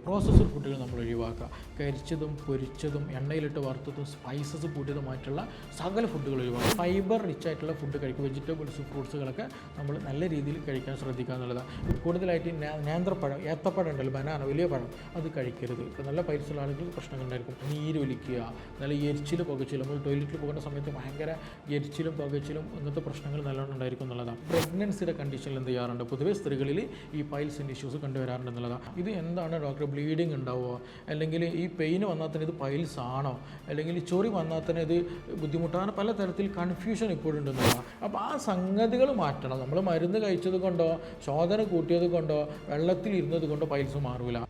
Processed ഫുഡുകൾ നമ്മൾ ഒഴിവാക്കുക. കരിച്ചതും പൊരിച്ചതും എണ്ണയിലിട്ട് വറുത്തതും സ്പൈസസ് കൂട്ടിയതുമായിട്ടുള്ള സകല ഫുഡുകൾ ഒഴിവാക്കുക. ഫൈബർ റിച്ച് ആയിട്ടുള്ള ഫുഡ് കഴിക്കുക. വെജിറ്റബിൾസ് ഫ്രൂട്ട്സുകളൊക്കെ നമ്മൾ നല്ല രീതിയിൽ കഴിക്കാൻ ശ്രദ്ധിക്കുക എന്നുള്ളതാണ്. കൂടുതലായിട്ട് നേന്ത്രപ്പഴം, ഏത്തപ്പഴം ഉണ്ടല്ലോ, ബനാന, വലിയ പഴം, അത് കഴിക്കരുത്. ഇപ്പോൾ നല്ല പൈസയുള്ള ആളുകൾക്ക് പ്രശ്നങ്ങളുണ്ടായിരിക്കും. നീരൊലിക്കുക, നല്ല എരിച്ചിൽ പുകച്ചിലും, നമ്മൾ ടോയ്ലറ്റിൽ പോകുന്ന സമയത്ത് ഭയങ്കര എരിച്ചിലും പുകച്ചിലും ഇങ്ങനത്തെ പ്രശ്നങ്ങൾ നല്ലോണം ഉണ്ടായിരിക്കും എന്നുള്ളതാണ്. പ്രഗ്നൻസിയുടെ കണ്ടീഷനിൽ എന്ത് ചെയ്യാറുണ്ട്, പൊതുവേ സ്ത്രീകളിൽ ഈ പൈൽസിൻ്റെ ഇഷ്യൂസ് കണ്ടുവരാറുണ്ട് എന്നുള്ളതാണ്. ഇത് എന്താണ് ഡോക്ടർ, ബ്ലീഡിങ് ഉണ്ടാവുമോ, അല്ലെങ്കിൽ ഈ പെയിന് വന്നാൽ തന്നെ ഇത് പൈൽസ് ആണോ, അല്ലെങ്കിൽ ചൊറി വന്നാൽ തന്നെ ഇത് ബുദ്ധിമുട്ടാണ്, പലതരത്തിൽ കൺഫ്യൂഷൻ ഇപ്പോഴും ഉണ്ടെന്നുള്ളതാണ്. അപ്പോൾ ആ സംഗതികൾ മാറ്റണം. നമ്മൾ മരുന്ന് കഴിച്ചത് കൊണ്ടോ ശോധന കൂട്ടിയത് കൊണ്ടോ വെള്ളത്തിൽ ഇരുന്നത് കൊണ്ടോ പൈൽസ് മാറൂല.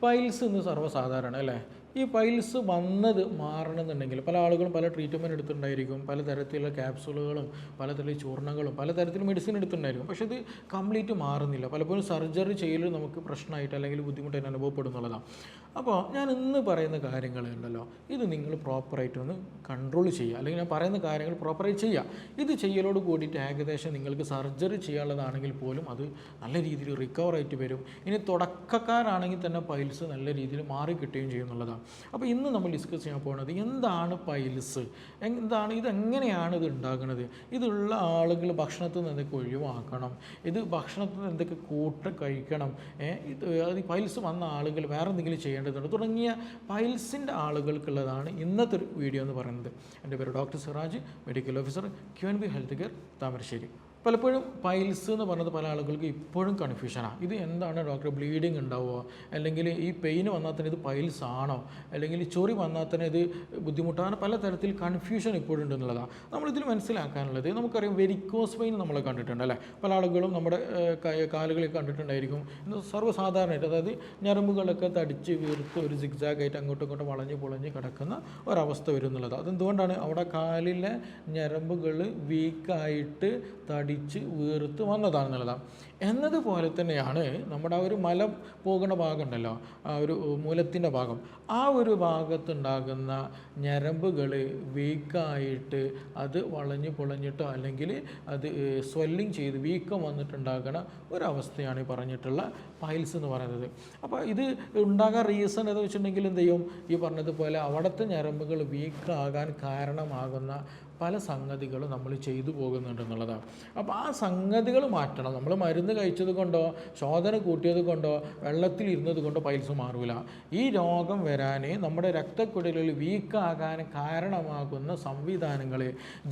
പൈൽസ് ഇന്ന് സർവ്വസാധാരണ അല്ലേ. ഈ പൈൽസ് വന്നത് മാറണമെന്നുണ്ടെങ്കിൽ പല ആളുകളും പല ട്രീറ്റ്മെൻറ്റ് എടുത്തിട്ടുണ്ടായിരിക്കും, പലതരത്തിലുള്ള ക്യാപ്സുളുകളും പലതരത്തിലുള്ള ചൂർണ്ണങ്ങളും പലതരത്തിൽ മെഡിസിൻ എടുത്തിട്ടുണ്ടായിരിക്കും. പക്ഷേ ഇത് കംപ്ലീറ്റ് മാറുന്നില്ല. പലപ്പോഴും സർജറി ചെയ്യൽ നമുക്ക് പ്രശ്നമായിട്ട് അല്ലെങ്കിൽ ബുദ്ധിമുട്ടായിട്ട് അനുഭവപ്പെടുന്നുള്ളതാണ്. അപ്പോൾ ഞാൻ ഇന്ന് പറയുന്ന കാര്യങ്ങളുണ്ടല്ലോ, ഇത് നിങ്ങൾ പ്രോപ്പറായിട്ട് ഒന്ന് കൺട്രോൾ ചെയ്യുക, അല്ലെങ്കിൽ ഞാൻ പറയുന്ന കാര്യങ്ങൾ പ്രോപ്പറായി ചെയ്യുക. ഇത് ചെയ്യലോട് കൂടിയിട്ട് ഏകദേശം നിങ്ങൾക്ക് സർജറി ചെയ്യാനുള്ളതാണെങ്കിൽ പോലും അത് നല്ല രീതിയിൽ റിക്കവർ ആയിട്ട് വരും. ഇനി തുടക്കക്കാരാണെങ്കിൽ തന്നെ പൈൽസ് നല്ല രീതിയിൽ മാറിക്കിട്ടുകയും ചെയ്യുന്നുള്ളതാണ്. അപ്പോൾ ഇന്ന് നമ്മൾ ഡിസ്കസ് ചെയ്യാൻ പോകുന്നത് എന്താണ് പൈൽസ്, എന്താണ് ഇതെങ്ങനെയാണ് ഇത് ഉണ്ടാകുന്നത്, ഇതുള്ള ആളുകൾ ഭക്ഷണത്തിൽ നിന്ന് എന്തൊക്കെ ഒഴിവാക്കണം, ഇത് ഭക്ഷണത്തിൽ നിന്ന് എന്തൊക്കെ കഴിക്കണം, അത് പൈൽസ് വന്ന ആളുകൾ വേറെ എന്തെങ്കിലും ചെയ്യേണ്ടതുണ്ട് തുടങ്ങിയ പൈൽസിൻ്റെ ആളുകൾക്കുള്ളതാണ് ഇന്നത്തെ ഒരു വീഡിയോ എന്ന് പറയുന്നത്. എൻ്റെ പേര് doctor Siraj, medical officer, QNB health care, Thamarassery. പലപ്പോഴും പൈൽസ് എന്ന് പറയുന്നത് പല ആളുകൾക്ക് ഇപ്പോഴും കൺഫ്യൂഷനാണ്. ഇത് എന്താണ് ഡോക്ടർ, ബ്ലീഡിങ് ഉണ്ടാവുമോ, അല്ലെങ്കിൽ ഈ പെയിന് വന്നാൽ തന്നെ ഇത് പൈൽസ് ആണോ, അല്ലെങ്കിൽ ചൊറി വന്നാൽ തന്നെ ഇത് ബുദ്ധിമുട്ടാണ്, പലതരത്തിൽ കൺഫ്യൂഷൻ ഇപ്പോഴും ഉണ്ടെന്നുള്ളതാണ്. നമ്മളിതിൽ മനസ്സിലാക്കാനുള്ളത്, നമുക്കറിയാം വെരിക്കോസ് വെയിൻ നമ്മൾ കണ്ടിട്ടുണ്ട് അല്ലേ. പല ആളുകളും നമ്മുടെ കാലുകളിൽ കണ്ടിട്ടുണ്ടായിരിക്കും. ഇന്ന് സർവ്വസാധാരണമായിട്ട്, അതായത് ഞരമ്പുകളൊക്കെ തടിച്ച് വീർത്ത് ഒരു സിഗ്സാഗായിട്ട് അങ്ങോട്ടും ഇങ്ങോട്ടും വളഞ്ഞ് പൊളഞ്ഞ് കിടക്കുന്ന ഒരവസ്ഥ വരും എന്നുള്ളത്. അതെന്തുകൊണ്ടാണ്, അവിടെ കാലിലെ ഞരമ്പുകൾ വീക്കായിട്ട് തടിച്ച് വീർത്ത് വന്നതാണെന്നുള്ളതാണ്. എന്നതുപോലെ തന്നെയാണ് നമ്മുടെ ആ ഒരു മലം പോകുന്ന ഭാഗം ഉണ്ടല്ലോ, ആ ഒരു മൂലത്തിൻ്റെ ഭാഗം, ആ ഒരു ഭാഗത്തുണ്ടാകുന്ന ഞരമ്പുകൾ വീക്കായിട്ട് അത് വളഞ്ഞ് പൊളഞ്ഞിട്ടോ അല്ലെങ്കിൽ അത് സ്വെല്ലിങ് ചെയ്ത് വീക്കം വന്നിട്ടുണ്ടാകുന്ന ഒരവസ്ഥയാണ് ഈ പറഞ്ഞിട്ടുള്ള പൈൽസ് എന്ന് പറയുന്നത്. അപ്പോൾ ഇത് ഉണ്ടാകാൻ റീസൺ എന്ന് വെച്ചിട്ടുണ്ടെങ്കിൽ എന്ത് ചെയ്യും, ഈ പറഞ്ഞതുപോലെ അവിടുത്തെ ഞരമ്പുകൾ വീക്കാകാൻ കാരണമാകുന്ന പല സംഗതികളും നമ്മൾ ചെയ്തു പോകുന്നുണ്ടെന്നുള്ളതാണ്. അപ്പോൾ ആ സംഗതികൾ മാറ്റണം. നമ്മൾ മരുന്ന് കഴിച്ചത് കൊണ്ടോ ശോധന കൂട്ടിയത് കൊണ്ടോ വെള്ളത്തിൽ ഇരുന്നത് കൊണ്ടോ പൈൽസ് മാറൂല. ഈ രോഗം വരാൻ നമ്മുടെ രക്തക്കുഴലുകൾ വീക്കാകാൻ കാരണമാകുന്ന സംവിധാനങ്ങൾ,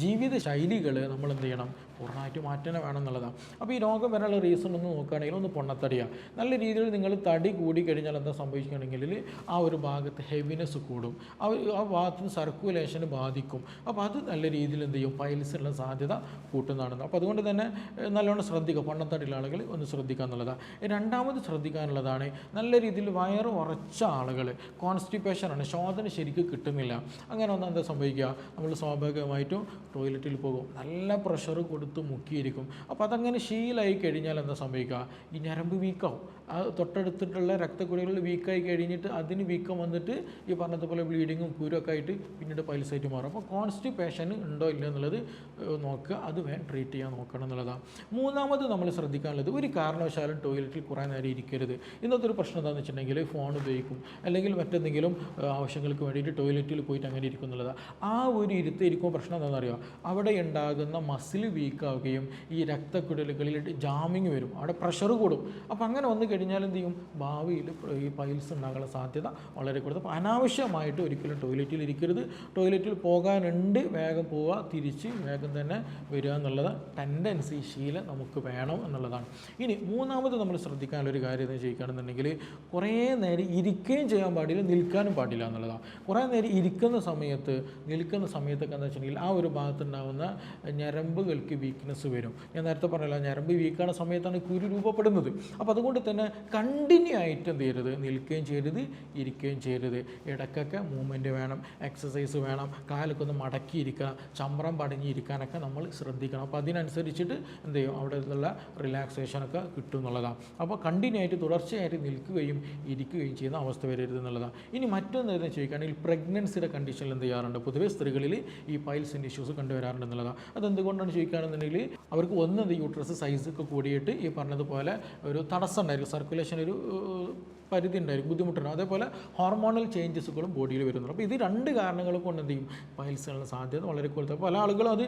ജീവിത ശൈലികൾ നമ്മൾ എന്ത് ചെയ്യണം, പൂർണ്ണമായിട്ട് മാറ്റം വേണം എന്നുള്ളതാണ്. അപ്പോൾ ഈ രോഗം വരാനുള്ള റീസൺ ഒന്ന് നോക്കുകയാണെങ്കിൽ ഒന്ന് പൊണ്ണത്തടിയാണ്. നല്ല രീതിയിൽ നിങ്ങൾ തടി കൂടി കഴിഞ്ഞാൽ എന്താ സംഭവിക്കുകയാണെങ്കിൽ ആ ഒരു ഭാഗത്ത് ഹെവിനെസ് കൂടും, ആ ഭാഗത്ത് സർക്കുലേഷന് ബാധിക്കും. അപ്പോൾ അത് നല്ല രീതിയിൽ എന്ത് ചെയ്യും, പൈൽസിനുള്ള സാധ്യത കൂട്ടുന്നതാണ്. അപ്പോൾ അതുകൊണ്ട് തന്നെ നല്ലോണം ശ്രദ്ധിക്കുക, പൊണ്ണത്തടിയുള്ള ആളുകൾ ഒന്ന് ശ്രദ്ധിക്കുക എന്നുള്ളതാണ്. രണ്ടാമത് ശ്രദ്ധിക്കാനുള്ളതാണ്, നല്ല രീതിയിൽ വയറ് ഉറച്ച ആളുകൾ, കോൺസ്റ്റിപ്പേഷനാണ്, ശോധന ശരിക്കും കിട്ടുന്നില്ല. അങ്ങനെ വന്നാൽ എന്താ സംഭവിക്കുക, നമ്മൾ സ്വാഭാവികമായിട്ടും ടോയ്ലറ്റിൽ പോകും, നല്ല പ്രഷർ കൊടുത്ത് മുക്കിയിരിക്കും. അപ്പോൾ അതങ്ങനെ ശീലമായി കഴിഞ്ഞാൽ എന്താ സംഭവിക്കുക, ഈ ഞരമ്പ് വീക്കാവും. ആ തൊട്ടടുത്തിട്ടുള്ള രക്തക്കുഴലുകൾ വീക്കായി കഴിഞ്ഞിട്ട് അതിന് വീക്കം വന്നിട്ട് ഈ പറഞ്ഞതുപോലെ ബ്ലീഡിങ്ങും കുരുവൊക്കെ ആയിട്ട് പിന്നീട് പൈൽസായിട്ട് മാറും. അപ്പോൾ കോൺസ്റ്റിപ്പേഷൻ ഉണ്ടോ ഇല്ല എന്നുള്ളത് നോക്കുക, അത് ട്രീറ്റ് ചെയ്യാൻ നോക്കണം എന്നുള്ളതാണ്. മൂന്നാമത് നമ്മൾ ശ്രദ്ധിക്കാനുള്ളത്, ഒരു കാരണവശാലും ടോയ്ലറ്റിൽ കുറേ നേരം ഇരിക്കരുത്. ഇന്നത്തെ ഒരു പ്രശ്നം എന്താണെന്ന് വെച്ചിട്ടുണ്ടെങ്കിൽ ഫോൺ ഉപയോഗിക്കും, അല്ലെങ്കിൽ മറ്റെന്തെങ്കിലും ആവശ്യങ്ങൾക്ക് വേണ്ടിയിട്ട് ടോയ്ലറ്റിൽ പോയിട്ട് അങ്ങനെ ഇരിക്കും എന്നുള്ളതാണ്. ആ ഒരു ഇരിക്കുമ്പോൾ പ്രശ്നം എന്താണെന്ന് അറിയാം, അവിടെ ഉണ്ടാകുന്ന മസിൽ വീക്കാവുകയും ഈ രക്തക്കുഴലുകളിൽ ജാമിങ് വരും, അവിടെ പ്രഷർ കൂടും. അപ്പോൾ അങ്ങനെ വന്നു കഴിഞ്ഞാൽ എന്ത് ചെയ്യും, ഭാവിയിൽ ഈ പൈൽസ് ഉണ്ടാകാനുള്ള സാധ്യത വളരെ കൂടുതൽ. അപ്പോൾ അനാവശ്യമായിട്ട് ഒരിക്കലും ടോയ്ലറ്റിൽ ഇരിക്കരുത്. ടോയ്ലറ്റിൽ പോകാനുണ്ട്, വേഗം പോവുക, തിരിച്ച് വേഗം തന്നെ വരിക എന്നുള്ളത് ടെൻഡൻസി, ശീലം നമുക്ക് വേണം എന്നുള്ളതാണ്. ഇനി മൂന്നാമത് നമ്മൾ ശ്രദ്ധിക്കാനുള്ളൊരു കാര്യം എന്ന് ചോദിക്കുകയാണെന്നുണ്ടെങ്കിൽ, കുറേ നേരം ഇരിക്കുകയും ചെയ്യാൻ പാടില്ല, നിൽക്കാനും പാടില്ല എന്നുള്ളതാണ്. കുറേ നേരം നിൽക്കുന്ന സമയത്തൊക്കെ എന്താ വെച്ചിട്ടുണ്ടെങ്കിൽ ആ ഒരു ഭാഗത്തുണ്ടാകുന്ന ഞരമ്പുകൾക്ക് വീക്ക്നെസ് വരും. ഞാൻ നേരത്തെ പറഞ്ഞല്ലോ, ഞരമ്പ് വീക്കാன സമയത്താണ് കുരു രൂപപ്പെടുന്നത്. അപ്പോൾ അതുകൊണ്ട് തന്നെ കണ്ടിന്യൂ ആയിട്ട് എന്ത് ചെയ്യരുത്, നിൽക്കുകയും ചെയ്യരുത്, ഇരിക്കുകയും ചെയ്യരുത്. ഇടയ്ക്കൊക്കെ മൂവ്മെൻറ്റ് വേണം, എക്സസൈസ് വേണം, കാലൊക്കെ ഒന്ന് മടക്കിയിരിക്കണം. ചമ്രം പടങ്ങിയിരിക്കാനൊക്കെ നമ്മൾ ശ്രദ്ധിക്കണം. അപ്പോൾ അതിനനുസരിച്ചിട്ട് എന്ത് ചെയ്യും, അവിടെ നിന്നുള്ള റിലാക്സേഷനൊക്കെ കിട്ടും എന്നുള്ളതാണ്. അപ്പോൾ കണ്ടിന്യൂ ആയിട്ട് തുടർച്ചയായിട്ട് നിൽക്കുകയും ഇരിക്കുകയും ചെയ്യുന്ന അവസ്ഥ വരരുത് എന്നുള്ളതാണ്. ഇനി മറ്റൊന്ന് എന്ന് ചോദിക്കുകയാണെങ്കിൽ പ്രഗ്നൻസിയുടെ കണ്ടീഷനിൽ എന്ത് ചെയ്യാറുണ്ട്, പൊതുവേ സ്ത്രീകളിൽ ഈ പൈൽസിൻ്റെ ഇഷ്യൂസ് കണ്ടുവരാറുണ്ട് എന്നുള്ളതാണ്. അതെന്തുകൊണ്ടാണ് ചോദിക്കുകയാണെന്നുണ്ടെങ്കിൽ അവർക്ക് ഒന്ന് യൂട്രസ് സൈസൊക്കെ കൂടിയിട്ട് ഈ പറഞ്ഞതുപോലെ ഒരു തടസ്സം ഉണ്ടായിരിക്കും, സർക്കുലേഷൻ ഒരു പരിധി ഉണ്ടായിരിക്കും, ബുദ്ധിമുട്ടുണ്ടാകും. അതേപോലെ ഹോർമോണൽ ചേഞ്ചസുകളും ബോഡിയിൽ വരുന്നുണ്ട്. അപ്പോൾ ഇത് രണ്ട് കാരണങ്ങൾ കൊണ്ട് എന്ത് ചെയ്യും, പൈൽസിനുള്ള സാധ്യത വളരെ കൂടുതൽ. പല ആളുകളും അത്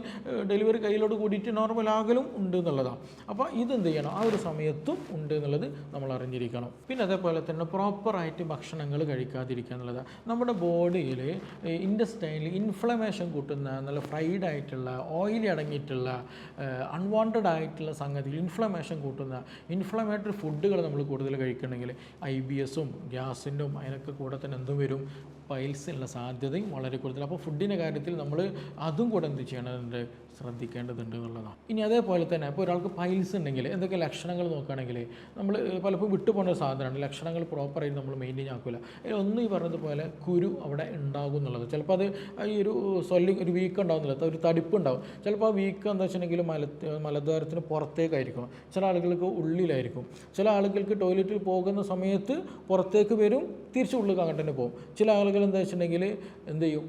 ഡെലിവറി കയ്യിലോട് കൂടിയിട്ട് നോർമലാകലും ഉണ്ട് എന്നുള്ളതാണ്. അപ്പോൾ ഇതെന്ത് ചെയ്യണം, ആ ഒരു സമയത്തും ഉണ്ട് എന്നുള്ളത് നമ്മൾ അറിഞ്ഞിരിക്കണം. പിന്നെ അതേപോലെ തന്നെ പ്രോപ്പറായിട്ട് ഭക്ഷണങ്ങൾ കഴിക്കാതിരിക്കുക എന്നുള്ളതാണ്. നമ്മുടെ ബോഡിയിൽ ഇൻറ്റസ്റ്റൈനിൽ ഇൻഫ്ലമേഷൻ കൂട്ടുന്ന നല്ല ഫ്രൈഡ് ആയിട്ടുള്ള ഓയിലി അടങ്ങിയിട്ടുള്ള അൺവാണ്ടഡ് ആയിട്ടുള്ള സംഗതികൾ ഇൻഫ്ലമേഷൻ കൂട്ടുന്ന ഇൻഫ്ലമേറ്ററി ഫുഡുകൾ നമ്മൾ കൂടുതൽ കഴിക്കണമെങ്കിൽ IBS-ഉം ഗ്യാസിൻ്റെ അതിനൊക്കെ കൂടെ തന്നെ എന്തും വരും, പൈൽസിനുള്ള സാധ്യതയും വളരെ കൂടുതൽ. അപ്പോൾ ഫുഡിൻ്റെ കാര്യത്തിൽ നമ്മൾ അതും കൂടെ എന്ത് ചെയ്യേണ്ടതുണ്ട്, ശ്രദ്ധിക്കേണ്ടതുണ്ട് എന്നുള്ളതാണ്. ഇനി അതേപോലെ തന്നെ ഇപ്പോൾ ഒരാൾക്ക് പൈൽസ് ഉണ്ടെങ്കിൽ എന്തൊക്കെ ലക്ഷണങ്ങൾ നോക്കുകയാണെങ്കിൽ നമ്മൾ പലപ്പോൾ വിട്ടുപോകുന്ന സാധനമാണ്, ലക്ഷണങ്ങൾ പ്രോപ്പറായിട്ട് നമ്മൾ മെയിൻറ്റെയിൻ ആക്കില്ല. ഒന്ന് ഈ പറഞ്ഞതുപോലെ കുരു അവിടെ ഉണ്ടാകും എന്നുള്ളത്. ചിലപ്പോൾ അത് ഈ ഒരു ഒരു വീക്കം ഉണ്ടാകുന്നില്ല, ഒരു തടിപ്പ് ഉണ്ടാകും. ചിലപ്പോൾ ആ വീക്കം എന്താ വെച്ചിട്ടുണ്ടെങ്കിൽ മലദ്വാരത്തിന് പുറത്തേക്കായിരിക്കും, ചില ആളുകൾക്ക് ഉള്ളിലായിരിക്കും, ചില ആളുകൾക്ക് ടോയ്ലറ്റിൽ പോകുന്ന സമയത്ത് പുറത്തേക്ക് വരും, തിരിച്ച് ഉള്ളിൽ അങ്ങോട്ട് തന്നെ പോകും. ചില ആളുകൾ എന്താ വെച്ചിട്ടുണ്ടെങ്കിൽ എന്ത് ചെയ്യും,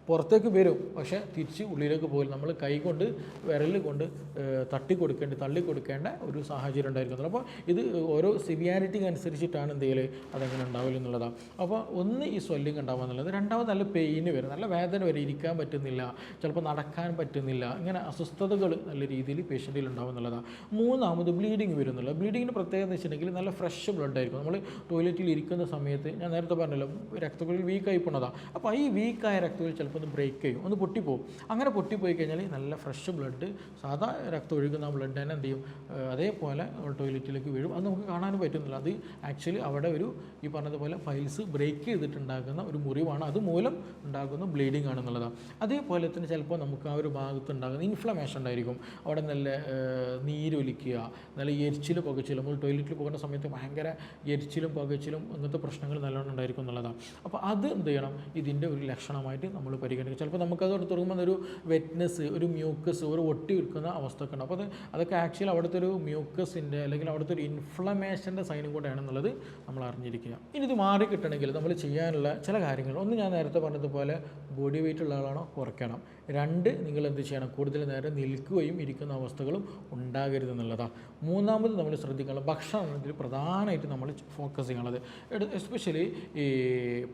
പുറത്തേക്ക് വരും പക്ഷേ തിരിച്ച് ഉള്ളിലേക്ക് പോലും നമ്മൾ കൈ കൊണ്ട് വിരൽ കൊണ്ട് തള്ളി കൊടുക്കേണ്ട ഒരു സാഹചര്യം ഉണ്ടായിരിക്കുന്നത്. അപ്പോൾ ഇത് ഓരോ സിവിയാരിറ്റിക്ക് അനുസരിച്ചിട്ടാണ് എന്തെങ്കിലും അതങ്ങനെ ഉണ്ടാവില്ല എന്നുള്ളതാണ്. അപ്പോൾ ഒന്ന് ഈ സ്വെല്ലിങ് ഉണ്ടാവുക എന്നുള്ളത്. രണ്ടാമത് നല്ല പെയിന് വരും, നല്ല വേദന വരും, ഇരിക്കാൻ പറ്റുന്നില്ല, ചിലപ്പോൾ നടക്കാൻ പറ്റുന്നില്ല, ഇങ്ങനെ അസ്വസ്ഥതകൾ നല്ല രീതിയിൽ പേഷ്യൻറ്റിൽ ഉണ്ടാവും എന്നുള്ളതാണ്. മൂന്നാമത് ബ്ലീഡിങ് വരും എന്നുള്ളത്. ബ്ലീഡിങ്ങിന് പ്രത്യേകത എന്ന് വെച്ചിട്ടുണ്ടെങ്കിൽ നല്ല ഫ്രഷ് ബ്ലഡ് ആയിരിക്കും. നമ്മൾ ടോയ്ലറ്റിൽ ഇരിക്കുന്ന സമയത്ത് ഞാൻ നേരത്തെ പറഞ്ഞല്ലോ രക്തക്കുഴൽ വീക്കായി പോണതാണ്. അപ്പോൾ ഈ വീക്കായ രക്തക്കുഴൽ ചിലപ്പോൾ ഒന്ന് ബ്രേക്ക് ചെയ്യും, ഒന്ന് പൊട്ടിപ്പോവും. അങ്ങനെ പൊട്ടിപ്പോയി കഴിഞ്ഞാൽ നല്ല ഫ്രഷ് ബ്ലഡ്, സാധാ രക്തം ഒഴുകുന്ന ബ്ലഡ് തന്നെ എന്ത് ചെയ്യും, അതേപോലെ ടോയ്ലറ്റിലേക്ക് വീഴും. അത് നമുക്ക് കാണാനും പറ്റുന്നില്ല. അത് ആക്ച്വലി അവിടെ ഒരു ഈ പറഞ്ഞതുപോലെ പൈൽസ് ബ്രേക്ക് ചെയ്തിട്ടുണ്ടാകുന്ന ഒരു മുറിവാണ്, അതുമൂലം ഉണ്ടാകുന്ന ബ്ലീഡിങ് ആണെന്നുള്ളതാണ്. അതേപോലെ തന്നെ ചിലപ്പോൾ നമുക്ക് ആ ഒരു ഭാഗത്ത് ഉണ്ടാകുന്ന ഇൻഫ്ലമേഷൻ ഉണ്ടായിരിക്കും. അവിടെ നല്ല നീരൊലിക്കുക, നല്ല എരിച്ചിലും പുകച്ചിലും, നമ്മൾ ടോയ്ലറ്റിൽ പോകുന്ന സമയത്ത് ഭയങ്കര എരിച്ചിലും പുകച്ചിലും അങ്ങനത്തെ പ്രശ്നങ്ങൾ നല്ലോണം ഉണ്ടായിരിക്കും എന്നുള്ളതാണ്. അപ്പോൾ അത് എന്ത് ചെയ്യണം, ഇതിൻ്റെ ഒരു ലക്ഷണമായിട്ട് നമ്മൾ പരിഗണിക്കും. ചിലപ്പോൾ നമുക്കത് എടുത്ത് തുടങ്ങുമ്പോൾ ഒരു വെറ്റ്നെസ്, ഒരു മ്യൂക്കസ്, ഒരു ഒട്ടി നിൽക്കുന്ന അവസ്ഥ ഒക്കെ ഉണ്ട്. അപ്പോൾ അതൊക്കെ ആക്ച്വലി അവിടുത്തെ ഒരു മ്യൂക്കസിൻ്റെ അല്ലെങ്കിൽ അവിടുത്തെ ഒരു ഇൻഫ്ലമേഷൻ്റെ സൈനും കൂടെയാണെന്നുള്ളത് നമ്മൾ അറിഞ്ഞിരിക്കുക. ഇനി ഇത് മാറി കിട്ടണമെങ്കിൽ നമ്മൾ ചെയ്യാനുള്ള ചില കാര്യങ്ങൾ, ഒന്ന് ഞാൻ നേരത്തെ പറഞ്ഞതുപോലെ ബോഡി വെയിറ്റ് ഉള്ള ആളാണോ കുറയ്ക്കണം. രണ്ട്, നിങ്ങൾ എന്ത് ചെയ്യണം, കൂടുതൽ നേരം നിൽക്കുകയും ഇരിക്കുന്ന അവസ്ഥകളും ഉണ്ടാകരുത് എന്നുള്ളതാണ്. മൂന്നാമത് നമ്മൾ ശ്രദ്ധിക്കാനുള്ള ഭക്ഷണത്തിൽ പ്രധാനമായിട്ട് നമ്മൾ ഫോക്കസ് ചെയ്യാനുള്ളത്, എസ്പെഷ്യലി ഈ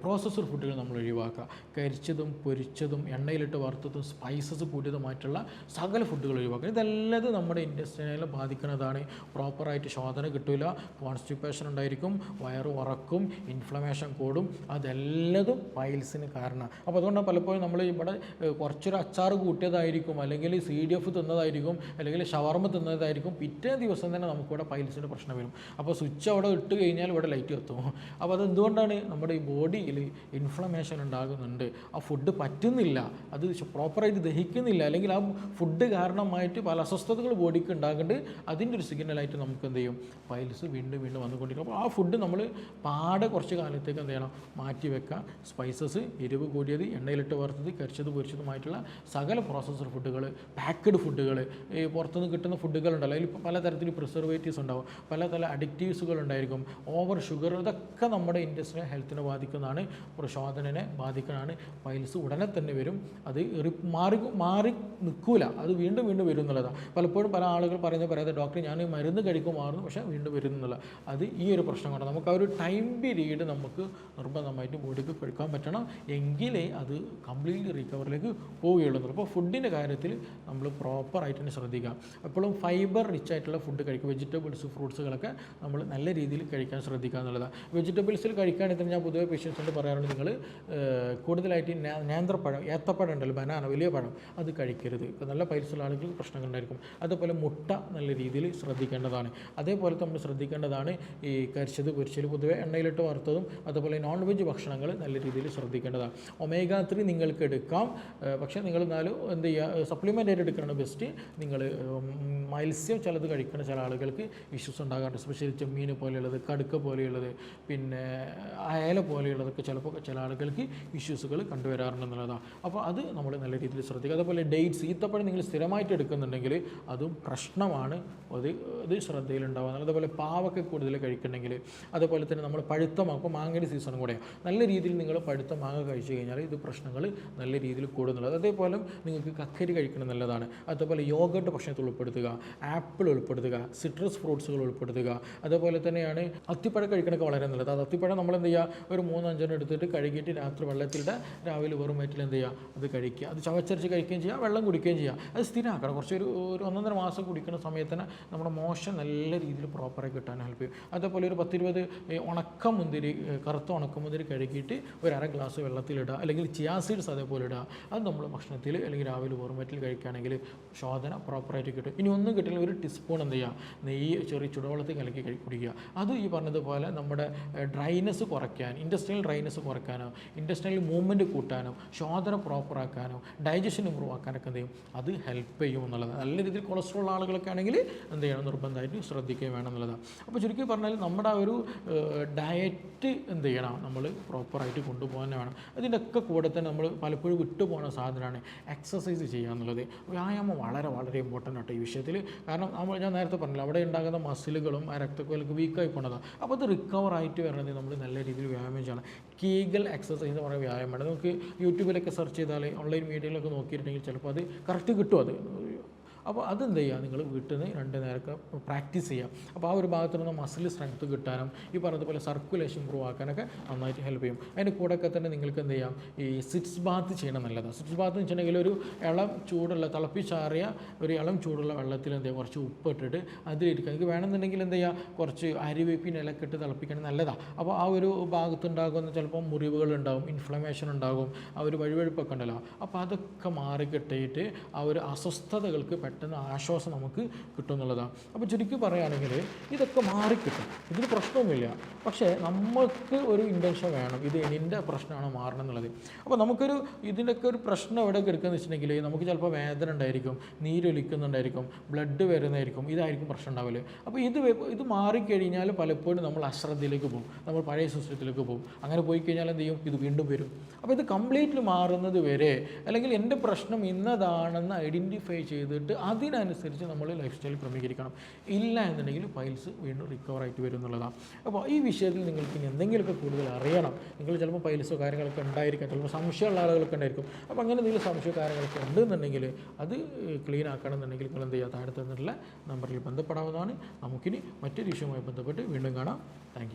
പ്രോസസ്ഡ് ഫുഡുകൾ നമ്മൾ ഒഴിവാക്കുക. കരിച്ചതും പൊരിച്ചതും എണ്ണയിലിട്ട് വറുത്തതും സ്പൈസസ് കൂട്ടിയതുമായിട്ടുള്ള സകല ഫുഡുകൾ ഒഴിവാക്കുക. ഇതെല്ലാം നമ്മുടെ ഇൻറ്റസ്റ്റൈനെ ബാധിക്കുന്നതാണ്. പ്രോപ്പറായിട്ട് ശോധന കിട്ടില്ല, കോൺസ്റ്റിപ്പേഷൻ ഉണ്ടായിരിക്കും, വയറ് ഉറക്കും, ഇൻഫ്ലമേഷൻ കൂടും. അതെല്ലതും പൈൽസിന് കാരണം. അപ്പോൾ അതുകൊണ്ടാണ് പലപ്പോഴും നമ്മൾ ഇവിടെ കുറച്ചൊരു അച്ചാർ കൂട്ടിയതായിരിക്കും, അല്ലെങ്കിൽ CDF തിന്നതായിരിക്കും, അല്ലെങ്കിൽ ഷവർമ തിന്നതായിരിക്കും, പിറ്റേ ദിവസം തന്നെ നമുക്കിവിടെ പൈൽസിൻ്റെ പ്രശ്നം വരും. അപ്പോൾ സ്വിച്ച് അവിടെ ഇട്ട് കഴിഞ്ഞാൽ ഇവിടെ ലൈറ്റ് എത്തും. അപ്പോൾ അതെന്തുകൊണ്ടാണ്, നമ്മുടെ ഈ ബോഡിയിൽ ഇൻഫ്ലമേഷൻ ഉണ്ടാകുന്നുണ്ട്, ആ ഫുഡ് പറ്റുന്നില്ല, അത് പ്രോപ്പറായിട്ട് ദഹിക്കുന്നില്ല, അല്ലെങ്കിൽ ആ ഫുഡ് കാരണമായിട്ട് പല അസ്വസ്ഥതകൾ ബോഡിക്ക് ഉണ്ടാകുന്നുണ്ട്. അതിൻ്റെ ഒരു സിഗ്നലായിട്ട് നമുക്ക് എന്ത് ചെയ്യും, പൈൽസ് വീണ്ടും വന്നുകൊണ്ടിരിക്കും. അപ്പോൾ ആ ഫുഡ് നമ്മൾ പാടെ കുറച്ച് കാലത്തേക്ക് എന്ത് ചെയ്യണം, മാറ്റി വെക്കുക. സ്പൈസസ്, എരിവ് കൂടിയത്, എണ്ണയിലിട്ട് വറുത്തത്, കരിച്ചത് പൊരിച്ചതുമായിട്ടുള്ള സകല പ്രോസസ്ഡ് ഫുഡുകൾ, പാക്കഡ് ഫുഡുകൾ, ഈ പുറത്തുനിന്ന് കിട്ടുന്ന ഫുഡുകളുണ്ടല്ലോ, അതിൽ പലതരത്തിൽ പ്രിസർവേറ്റീവ്സ് ഉണ്ടാവും, പലതരം അഡിക്റ്റീവ്സുകൾ ഉണ്ടായിരിക്കും, ഓവർ ഷുഗർ, ഇതൊക്കെ നമ്മുടെ ഇൻറ്റസ്റ്റൈനൽ ഹെൽത്തിനെ ബാധിക്കുന്നതാണ്, പ്രചോദനനെ ബാധിക്കുന്നതാണ്. പൈൽസ് ഉടനെ തന്നെ വരും, അത് മാറി നിൽക്കൂല, അത് വീണ്ടും വരും എന്നുള്ളതാണ്. പലപ്പോഴും പല ആളുകൾ പറയാതെ ഡോക്ടർ ഞാൻ മരുന്ന് കഴിക്കും മാറുന്നു, പക്ഷേ വീണ്ടും വരും എന്നുള്ള അത് ഈ ഒരു പ്രശ്നം കൊണ്ട് നമുക്ക് ആ ഒരു ടൈം പീരീഡ് നമുക്ക് നിർബന്ധമായിട്ട് ബോഡിക്ക് കൊടുക്കാൻ പറ്റണം, എങ്കിലേ അത് കംപ്ലീറ്റ്ലി റിക്കവറിലേക്ക് പോവുകയുള്ളൂ. അപ്പോൾ ഫുഡിൻ്റെ കാര്യത്തിൽ നമ്മൾ പ്രോപ്പറായിട്ട് തന്നെ ശ്രദ്ധിക്കാം. എപ്പോഴും ഫൈബർ റിച്ച് ആയിട്ടുള്ള ഫുഡ് കഴിക്കുക, വെജിറ്റബിൾസ്, ഫ്രൂട്ട്സുകളൊക്കെ നമ്മൾ നല്ല രീതിയിൽ കഴിക്കാൻ ശ്രദ്ധിക്കുക എന്നുള്ളതാണ്. വെജിറ്റബിൾസിൽ കഴിക്കുകയാണെങ്കിൽ ഞാൻ പൊതുവെ പേഷ്യൻസിനോട് പറയാറുണ്ട്, നിങ്ങൾ കൂടുതലായിട്ട് നേന്ത്രപ്പഴം, ഏത്തപ്പഴം ഉണ്ടല്ലോ, ബനാന, വലിയ പഴം, അത് കഴിക്കരുത്. നല്ല പൈൽസുള്ള ആളുകൾക്ക് പ്രശ്നങ്ങൾ ഉണ്ടായിരിക്കും. അതുപോലെ മുട്ട നല്ല രീതിയിൽ ശ്രദ്ധിക്കേണ്ടതാണ്. അതേപോലെ നമ്മൾ ശ്രദ്ധിക്കേണ്ടതാണ് ഈ കരിച്ചത് പൊരിച്ചത്, പൊതുവെ എണ്ണയിലിട്ട് വറുത്തതും, അതുപോലെ നോൺ വെജ് ഭക്ഷണങ്ങൾ നല്ല രീതിയിൽ ശ്രദ്ധിക്കേണ്ടതാണ്. omega-3 നിങ്ങൾക്ക് എടുക്കാം, പക്ഷേ നിങ്ങൾ എന്നാലും എന്ത് ചെയ്യുക, സപ്ലിമെൻ്റ് ആയിട്ട് എടുക്കുകയാണ് ബെസ്റ്റ്. നിങ്ങൾ മത്സ്യം ചിലത് കഴിക്കുന്ന ചില ആളുകൾക്ക് ഇഷ്യൂസ് ഉണ്ടാകാറുണ്ട്. എസ്പെഷ്യലി ചെമ്മീൻ പോലെയുള്ളത്, കടുക്ക പോലെയുള്ളത്, പിന്നെ അയല പോലെയുള്ളതൊക്കെ ചിലപ്പോൾ ചില ആളുകൾക്ക് ഇഷ്യൂസുകൾ കണ്ടുവരാറുണ്ടെന്നുള്ളതാണ്. അപ്പോൾ അത് നമ്മൾ നല്ല രീതിയിൽ ശ്രദ്ധിക്കുക. അതുപോലെ ഡേറ്റ്സ്, ഈത്തപ്പഴം നിങ്ങൾ സ്ഥിരമായിട്ട് എടുക്കുന്നുണ്ടെങ്കിൽ അതും പ്രശ്നമാണ്. അത് ശ്രദ്ധയിലുണ്ടാവുക. അതുപോലെ പാവൊക്കെ കൂടുതൽ കഴിക്കുന്നുണ്ടെങ്കിൽ, അതുപോലെ തന്നെ നമ്മൾ പഴുത്ത മാങ്ങ, ഇപ്പോൾ മാങ്ങയുടെ സീസണും കൂടെയാണ്, നല്ല രീതിയിൽ നിങ്ങൾ പഴുത്ത മാങ്ങ കഴിച്ചു കഴിഞ്ഞാൽ ഇത് പ്രശ്നങ്ങൾ നല്ല രീതിയിൽ കൂടുന്നുള്ളത്. അതേപോലെ നിങ്ങൾക്ക് കക്കരി കഴിക്കണം നല്ലതാണ്. അതുപോലെ യോഗട്ട് ഭക്ഷണത്തിൽ ഉൾപ്പെടുത്തുക, ആപ്പിൾ ഉൾപ്പെടുത്തുക, സിട്രസ് ഫ്രൂട്ട്സുകൾ ഉൾപ്പെടുത്തുക. അതുപോലെ തന്നെയാണ് അത്തിപ്പഴം കഴിക്കണമൊക്കെ വളരെ നല്ലത്. അത് അത്തിപ്പഴം നമ്മൾ എന്ത് ചെയ്യുക, ഒരു 3-5 എടുത്തിട്ട് കഴുകിയിട്ട് രാത്രി വെള്ളത്തിലിട്ട് രാവിലെ വെറും വയറ്റിൽ എന്ത് ചെയ്യുക, അത് കഴിക്കുക. അത് ചവച്ചരച്ച് കഴിക്കുകയും ചെയ്യുക, വെള്ളം കുടിക്കുകയും ചെയ്യുക. അത് സ്ഥിരമാക്കണം. ഒരു 1-1.5 മാസം കുടിക്കുന്ന സമയത്തിന് നമ്മുടെ മോശം നല്ല രീതിയിൽ പ്രോപ്പറായി കിട്ടാൻ ഹെൽപ്പ് ചെയ്യും. അതേപോലെ ഒരു 10-20 ഉണക്കമുന്തിരി, കറുത്ത ഉണക്കമുന്തിരി കഴുകിയിട്ട് ഒരു 1/2 ഗ്ലാസ് വെള്ളത്തിലിടുക, അല്ലെങ്കിൽ ചിയാ സീഡ്സ് അതേപോലെ ഇടുക. അത് നമ്മൾ ഭക്ഷണത്തിൽ അല്ലെങ്കിൽ രാവിലെ വെറും വയറ്റിൽ കഴിക്കുകയാണെങ്കിൽ ശോധന പ്രോപ്പറായിട്ട് കിട്ടും. ഇനി ഒന്നും കിട്ടില്ല, ഒരു ടീസ്പൂൺ എന്ത് ചെയ്യുക, നെയ്യ് ചെറിയ ചുടുവെള്ളത്തിൽ കലക്കി കുടിക്കുക. അത് ഈ പറഞ്ഞതുപോലെ നമ്മുടെ ഡ്രൈനെസ് കുറയ്ക്കാൻ, ഇൻഡസ്ട്രിയൽ ഡ്രൈനെസ് കുറയ്ക്കാനോ, ഇൻഡസ്ട്രിയൽ മൂവ്മെൻറ്റ് കൂട്ടാനോ, ശോധന പ്രോപ്പറാക്കാനോ, ഡൈജഷൻ ഇമ്പ്രൂവ് ആക്കാനൊക്കെ എന്ത് ചെയ്യും, അത് ഹെൽപ്പ് ചെയ്യും എന്നുള്ളത്. നല്ല രീതിയിൽ കൊളസ്ട്രോൾ ആളുകളൊക്കെ ആണെങ്കിൽ എന്ത് ചെയ്യണം, നിർബന്ധമായിട്ട് ശ്രദ്ധിക്കുകയും വേണം എന്നുള്ളതാണ്. അപ്പോൾ ചുരുക്കി പറഞ്ഞാൽ നമ്മുടെ ആ ഒരു ഡയറ്റ് എന്ത് ചെയ്യണം, നമ്മൾ പ്രോപ്പറായിട്ട് കൊണ്ടുപോകാൻ വേണം. അതിൻ്റെയൊക്കെ കൂടെ തന്നെ നമ്മൾ പലപ്പോഴും വിട്ടുപോകുന്ന സാധനമാണ് എക്സസൈസ് ചെയ്യുക എന്നുള്ളത്. വ്യായാമം വളരെ വളരെ ഇമ്പോർട്ടൻ്റ് ആട്ടോ ഈ വിഷയത്തിൽ. കാരണം ഞാൻ നേരത്തെ പറഞ്ഞില്ല, അവിടെ ഉണ്ടാകുന്ന മസിലുകളും ആ രക്തക്കൊലൊക്കെ വീക്കായി പോണതാണ്. അപ്പോൾ അത് റിക്കവർ ആയിട്ട് വരണമെങ്കിൽ നമ്മൾ നല്ല രീതിയിൽ വ്യായാമം ചെയ്യണം. കീഗൽ എക്സസൈസ് എന്ന് പറയുന്ന വ്യായാമമാണ്. നമുക്ക് യൂട്യൂബിലൊക്കെ സെർച്ച് ചെയ്താൽ, ഓൺലൈൻ മീഡിയയിലൊക്കെ നോക്കിയിട്ടുണ്ടെങ്കിൽ ചിലപ്പോൾ അത് കറക്റ്റ് കിട്ടും. അത് അപ്പോൾ അതെന്ത് ചെയ്യുക, നിങ്ങൾ വീട്ടിൽ നിന്ന് 2 നേരമൊക്കെ പ്രാക്ടീസ് ചെയ്യുക. അപ്പോൾ ആ ഒരു ഭാഗത്തു നിന്ന് മസിൽ സ്ട്രെങ്ത് കിട്ടാനും ഈ പറഞ്ഞതുപോലെ സർക്കുലേഷൻ ഇമ്പ്രൂവ് ആക്കാനൊക്കെ നന്നായിട്ട് ഹെൽപ്പ് ചെയ്യും. അതിൻ്റെ കൂടെയൊക്കെ തന്നെ നിങ്ങൾക്ക് എന്ത് ചെയ്യാം, ഈ സിറ്റ്സ് ബാത്ത് ചെയ്യണം നല്ലതാണ്. സിറ്റ്സ് ബാത്ത് എന്ന് വെച്ചിട്ടുണ്ടെങ്കിൽ ഒരു ഇളം ചൂടുള്ള തിളപ്പിച്ചാറിയ ഒരു ഇളം ചൂടുള്ള വെള്ളത്തിൽ എന്ത് ചെയ്യുക, കുറച്ച് ഉപ്പ് ഇട്ടിട്ട് അതിലിരിക്കുക. നിങ്ങൾക്ക് വേണമെന്നുണ്ടെങ്കിൽ എന്ത് ചെയ്യുക, കുറച്ച് അരിവേപ്പിൻ ഇലയൊക്കെ ഇട്ട് തിളപ്പിക്കണം, നല്ലതാണ്. അപ്പോൾ ആ ഒരു ഭാഗത്തുണ്ടാകുന്ന ചിലപ്പോൾ മുറിവുകളുണ്ടാകും, ഇൻഫ്ലമേഷൻ ഉണ്ടാകും, ആ ഒരു വഴുവഴുപ്പൊക്കെ ഉണ്ടല്ലോ. അപ്പോൾ അതൊക്കെ മാറിക്കിട്ടിയിട്ട് ആ ഒരു അസ്വസ്ഥതകൾക്ക് പെട്ടെന്ന് ആശ്വാസം നമുക്ക് കിട്ടും എന്നുള്ളതാണ്. അപ്പോൾ ചുരുക്കി പറയുകയാണെങ്കിൽ ഇതൊക്കെ മാറിക്കിട്ടും, ഇതിന് പ്രശ്നമൊന്നുമില്ല. പക്ഷേ നമ്മൾക്ക് ഒരു ഇൻറ്റൻഷൻ വേണം, ഇത് എൻ്റെ പ്രശ്നമാണ് മാറണം എന്നുള്ളത്. അപ്പോൾ നമുക്കൊരു ഇതിൻ്റെയൊക്കെ ഒരു പ്രശ്നം എവിടെയൊക്കെ എടുക്കുകയെന്ന് വെച്ചിട്ടുണ്ടെങ്കിൽ, നമുക്ക് ചിലപ്പോൾ വേദന ഉണ്ടായിരിക്കും, നീരൊലിക്കുന്നുണ്ടായിരിക്കും, ബ്ലഡ് വരുന്നതായിരിക്കും, ഇതായിരിക്കും പ്രശ്നം ഉണ്ടാവില്ല. അപ്പോൾ ഇത് മാറിക്കഴിഞ്ഞാൽ പലപ്പോഴും നമ്മൾ അശ്രദ്ധയിലേക്ക് പോകും, നമ്മൾ പഴയ സിസ്റ്റത്തിലേക്ക് പോകും. അങ്ങനെ പോയി കഴിഞ്ഞാൽ എന്ത് ചെയ്യും, ഇത് വീണ്ടും വരും. അപ്പോൾ ഇത് കംപ്ലീറ്റ്ലി മാറുന്നത് വരെ, അല്ലെങ്കിൽ എൻ്റെ പ്രശ്നം ഇന്നതാണെന്ന് ഐഡൻറ്റിഫൈ ചെയ്തിട്ട് അതിനനുസരിച്ച് നമ്മൾ ലൈഫ് സ്റ്റൈൽ ക്രമീകരിക്കണം. ഇല്ല എന്നുണ്ടെങ്കിൽ പൈൽസ് വീണ്ടും റിക്കവർ ആയിട്ട് വരും എന്നുള്ളതാണ്. അപ്പോൾ ഈ വിഷയത്തിൽ നിങ്ങൾക്ക് ഇനി എന്തെങ്കിലുമൊക്കെ കൂടുതൽ അറിയണം, നിങ്ങൾ ചിലപ്പോൾ പൈൽസോ കാര്യങ്ങളൊക്കെ ഉണ്ടായിരിക്കാം, ചിലപ്പോൾ സംശയമുള്ള ആളുകളൊക്കെ ഉണ്ടായിരിക്കും. അപ്പോൾ അങ്ങനെ എന്തെങ്കിലും സംശയ കാര്യങ്ങളൊക്കെ ഉണ്ടെന്നുണ്ടെങ്കിൽ അത് ക്ലീൻ ആക്കണം എന്നുണ്ടെങ്കിൽ നിങ്ങൾ എന്ത് ചെയ്യുക, താഴെ തന്നിട്ടുള്ള നമ്പറിൽ ബന്ധപ്പെടാവുന്നതാണ്. നമുക്കിനി മറ്റൊരു വിഷയവുമായി ബന്ധപ്പെട്ട് വീണ്ടും കാണാം. Thank you.